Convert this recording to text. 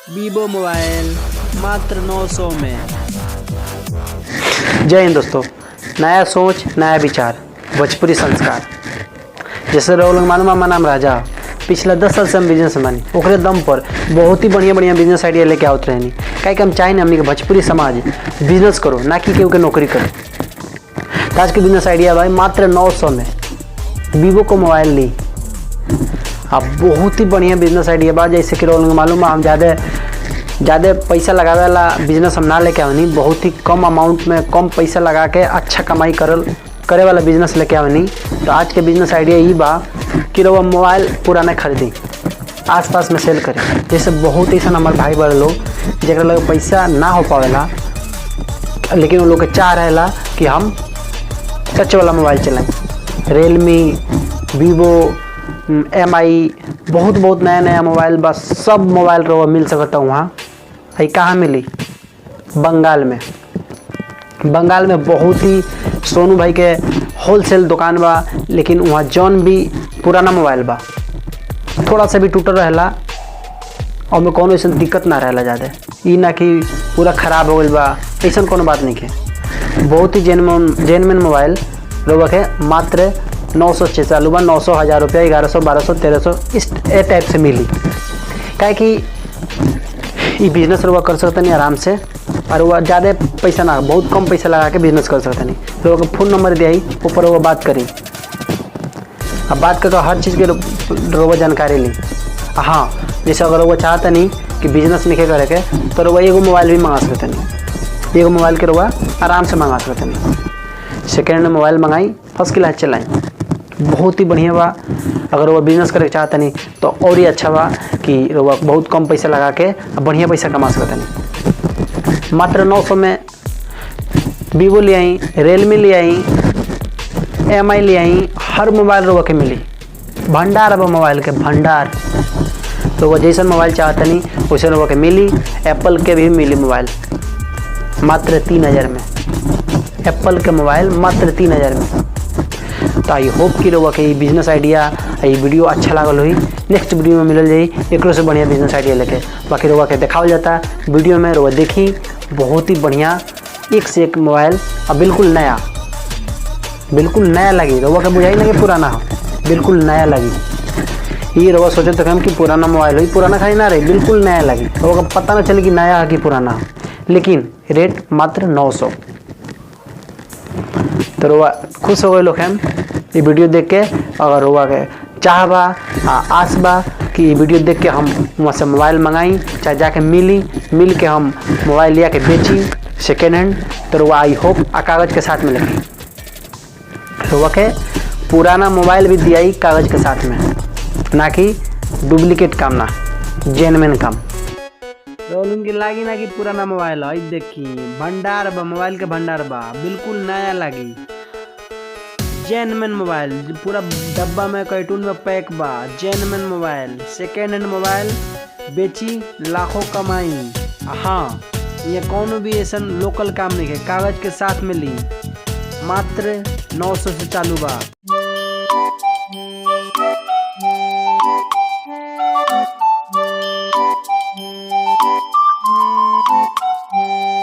Vivo mobile मात्र 900 में। जय हिंद दोस्तों, नया सोच नया विचार भोजपुरी संस्कार। जैसे लोग मालूम हमारा नाम राजा, पिछला 10 साल से हम बिजनेस मानी ओकरे दम पर बहुत ही बढ़िया बिजनेस आइडिया लेके आवत रहनी। काहे कि हम चाहे हमनी के भोजपुरी समाज बिजनेस करो ना कि केहू के नौकरी करो। तो आज के बिजनेस आइडिया भाई मात्र 900 में वीवो को मोबाइल ली। अब बहुत ही बढ़िया बिजनेस आइडिया बा। जैसे कि लोग मालूम है हम ज़्यादा पैसा लगावे वाला बिजनेस हम ना लेके आवनी, बहुत ही कम अमाउंट में कम पैसा लगा के अच्छा कमाई करे वाला बिजनेस लेके आवनी। तो आज के बिजनेस आइडिया ये बा कि वो मोबाइल पुराना खरीदी आसपास में सेल करे। जैसे बहुत ऐसा हमारे भाई बड़े लोग जरा लगे पैसा ना हो पावेला, लेकिन उन लोग के चाह रहेला कि हम टच वाला मोबाइल चलाएं। रियलमी, वीवो, MI बहुत नया मोबाइल बस सब मोबाइल रो मिल सकता वहाँ। है कहाँ मिली? बंगाल में बहुत ही सोनू भाई के होलसेल दुकान बा। लेकिन वहाँ जौन भी पुराना मोबाइल बा थोड़ा सा भी टूटल रहेला और में कोनो ऐसा दिक्कत ना रहेला ज़्यादा। ई ना कि पूरा ख़राब हो गई बा, ऐसा कोनो बात नहीं है। बहुत ही जेनविन मोबाइल लोग के मात्र 900 से चालू बा। 900, 1000 रुपया, 1100, 1200, 1300 इस टाइप से मिली। काहे कि ये बिजनेस रुआ कर सकते नहीं आराम से, और वह ज़्यादा पैसा ना बहुत कम पैसा लगा के बिजनेस कर सकते नहीं। लोगों को फ़ोन नंबर दिया ऊपर वो बात करी। अब बात करके हर चीज़ के रोबो जानकारी ली। हाँ, जैसे अगर वो चाहता नहीं कि बिजनेस नहीं करे के तो वो एगो मोबाइल भी मंगा सकते नहीं। एगो मोबाइल के रुआ आराम से मंगा सकते नहीं। सेकेंड हैंड मोबाइल मंगाई, फर्स्ट क्लास चलाई, बहुत ही बढ़िया बा। अगर वो बिजनेस करे चाहता नहीं तो और ही अच्छा बा कि वो बहुत कम पैसा लगा के बढ़िया पैसा कमा सकता नहीं। मात्र 900 में वीवो ले आई, रियलमी ले आई, MI ले आई, हर मोबाइल रोवा के मिली। भंडार अब मोबाइल के भंडार। तो वो जैसा मोबाइल चाहता नहीं वैसे रोवा के मिली। एप्पल के भी मिली मोबाइल मात्र 3000 में। एप्पल के मोबाइल मात्र 3000 में। तो आई होप कि रोवा के बिजनेस आइडिया ये वीडियो अच्छा लागल हुई। नेक्स्ट वीडियो में मिलल जाई एक से बढ़िया बिजनेस आइडिया लेके। बाकी रोवा के दिखावल जाता वीडियो में, रोवा देखी बहुत ही बढ़िया एक से एक मोबाइल और बिल्कुल नया लगी। रोवा के बुझाई लगे पुराना हो, बिल्कुल नया लगी। ये रोवा सोचे तो हम कि पुराना मोबाइल हो, पुराना खाली ना रही, बिल्कुल नया लगी। रोवा का पता ना चले कि नया है कि पुराना हो। लेकिन रेट मात्र 900। तो रोवा खुश हो गए लोग हम ये वीडियो देख के। अगर रोवा के चाह बा आस बा कि ये वीडियो देख के हम वहाँ से मोबाइल मंगाई, चाहे जाके मिल के हम मोबाइल लिया के बेची सेकेंड हैंड। तो रोवा आई होप कागज़ के साथ में लगी। रोवा के पुराना मोबाइल भी दिया कागज़ के साथ में, ना कि डुप्लीकेट काम, ना जेनविन काम। रोलून की लागी ना कि पुराना मोबाइल है। देखी भंडार बा, मोबाइल के भंडार बा, बिल्कुल नया लगी। जेनविन मोबाइल पूरा डब्बा में कार्टून में पैक बा। Genuine mobile, second hand mobile बेची लाखों कमाई। हाँ, ये कौनो भी ऐसा लोकल काम नहीं है, कागज के साथ में ली। मात्र 900 से चालू बा।